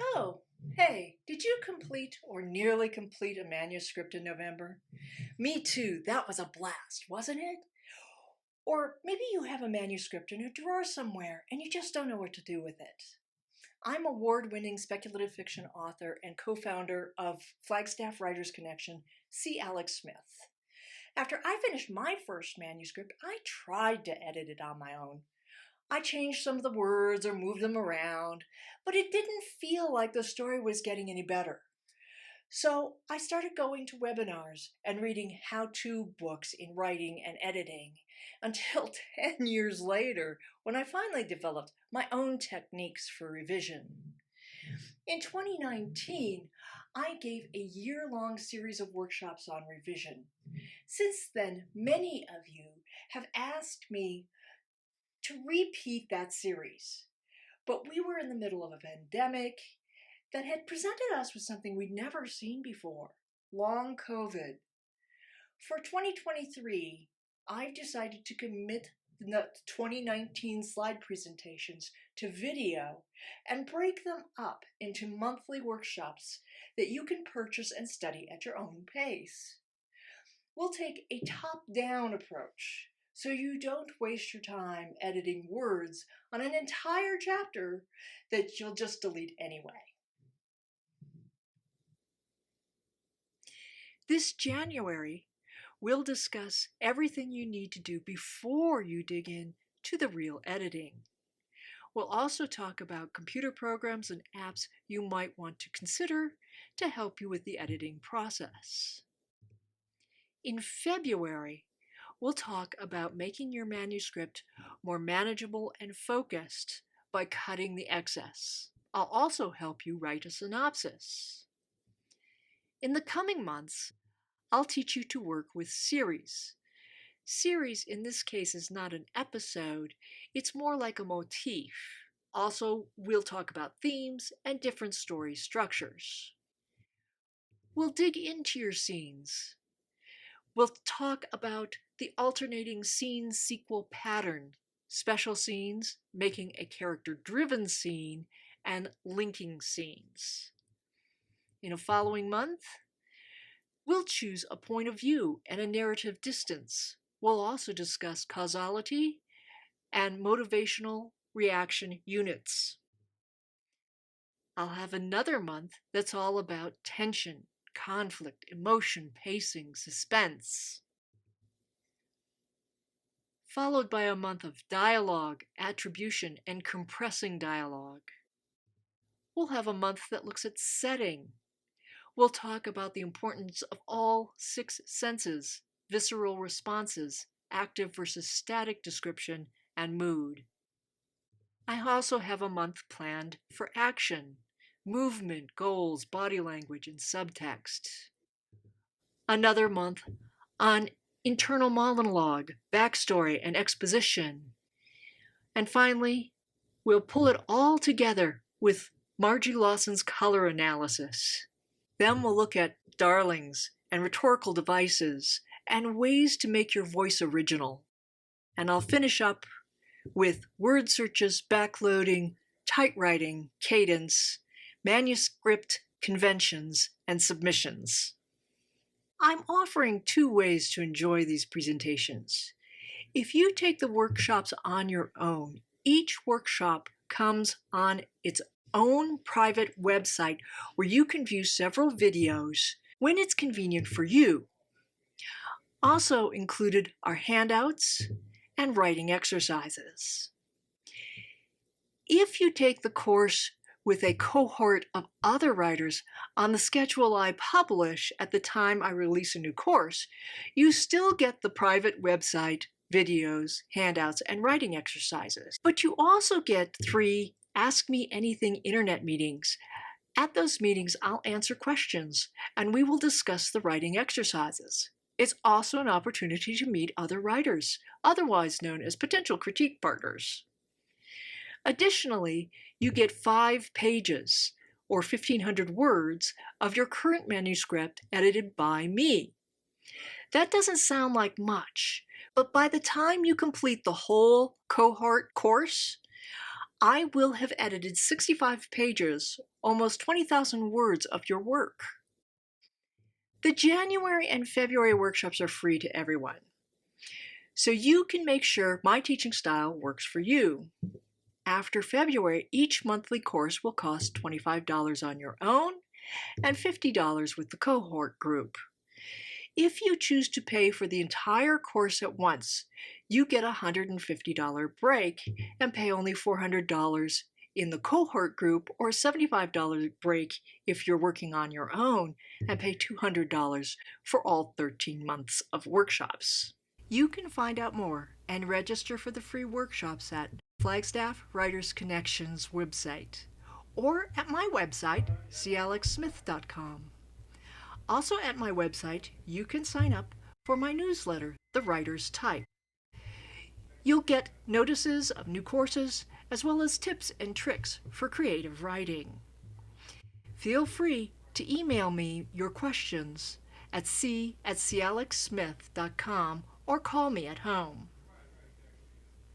Oh, hey, did you complete or nearly complete a manuscript in November? Me too, that was a blast, wasn't it? Or maybe you have a manuscript in a drawer somewhere and you just don't know what to do with it. I'm award-winning speculative fiction author and co-founder of Flagstaff Writers Connection, C. Alex Smith. After I finished my first manuscript, I tried to edit it on my own. I changed some of the words or moved them around, but it didn't feel like the story was getting any better. So I started going to webinars and reading how-to books in writing and editing until 10 years later when I finally developed my own techniques for revision. In 2019, I gave a year-long series of workshops on revision. Since then, many of you have asked me to repeat that series. But we were in the middle of a pandemic that had presented us with something we'd never seen before, long COVID. For 2023, I've decided to commit the 2019 slide presentations to video and break them up into monthly workshops that you can purchase and study at your own pace. We'll take a top-down approach, so you don't waste your time editing words on an entire chapter that you'll just delete anyway. This January, we'll discuss everything you need to do before you dig in to the real editing. We'll also talk about computer programs and apps you might want to consider to help you with the editing process. In February, we'll talk about making your manuscript more manageable and focused by cutting the excess. I'll also help you write a synopsis. In the coming months, I'll teach you to work with series. Series in this case is not an episode, it's more like a motif. Also, we'll talk about themes and different story structures. We'll dig into your scenes. We'll talk about the alternating scene-sequel pattern, special scenes, making a character-driven scene, and linking scenes. In a following month, we'll choose a point of view and a narrative distance. We'll also discuss causality and motivational reaction units. I'll have another month that's all about tension, conflict, emotion, pacing, suspense, followed by a month of dialogue, attribution, and compressing dialogue. We'll have a month that looks at setting. We'll talk about the importance of all 6 senses, visceral responses, active versus static description, and mood. I also have a month planned for action, movement, goals, body language, and subtext. Another month on internal monologue, backstory, and exposition. And finally, we'll pull it all together with Margie Lawson's color analysis. Then we'll look at darlings and rhetorical devices and ways to make your voice original. And I'll finish up with word searches, backloading, tight writing, cadence, manuscript conventions, and submissions. I'm offering 2 ways to enjoy these presentations. If you take the workshops on your own, each workshop comes on its own private website where you can view several videos when it's convenient for you. Also included are handouts and writing exercises. If you take the course with a cohort of other writers on the schedule I publish at the time I release a new course, you still get the private website, videos, handouts, and writing exercises. But you also get 3 Ask Me Anything internet meetings. At those meetings, I'll answer questions, and we will discuss the writing exercises. It's also an opportunity to meet other writers, otherwise known as potential critique partners. Additionally, you get 5 pages, or 1,500 words, of your current manuscript edited by me. That doesn't sound like much, but by the time you complete the whole cohort course, I will have edited 65 pages, almost 20,000 words of your work. The January and February workshops are free to everyone, so you can make sure my teaching style works for you. After February, each monthly course will cost $25 on your own and $50 with the cohort group. If you choose to pay for the entire course at once, you get a $150 break and pay only $400 in the cohort group, or a $75 break if you're working on your own, and pay $200 for all 13 months of workshops. You can find out more and register for the free workshops at Flagstaff Writers Connections website or at my website, calexsmith.com. Also at my website, you can sign up for my newsletter, The Writer's Type. You'll get notices of new courses as well as tips and tricks for creative writing. Feel free to email me your questions at c@calexsmith.com or call me at home.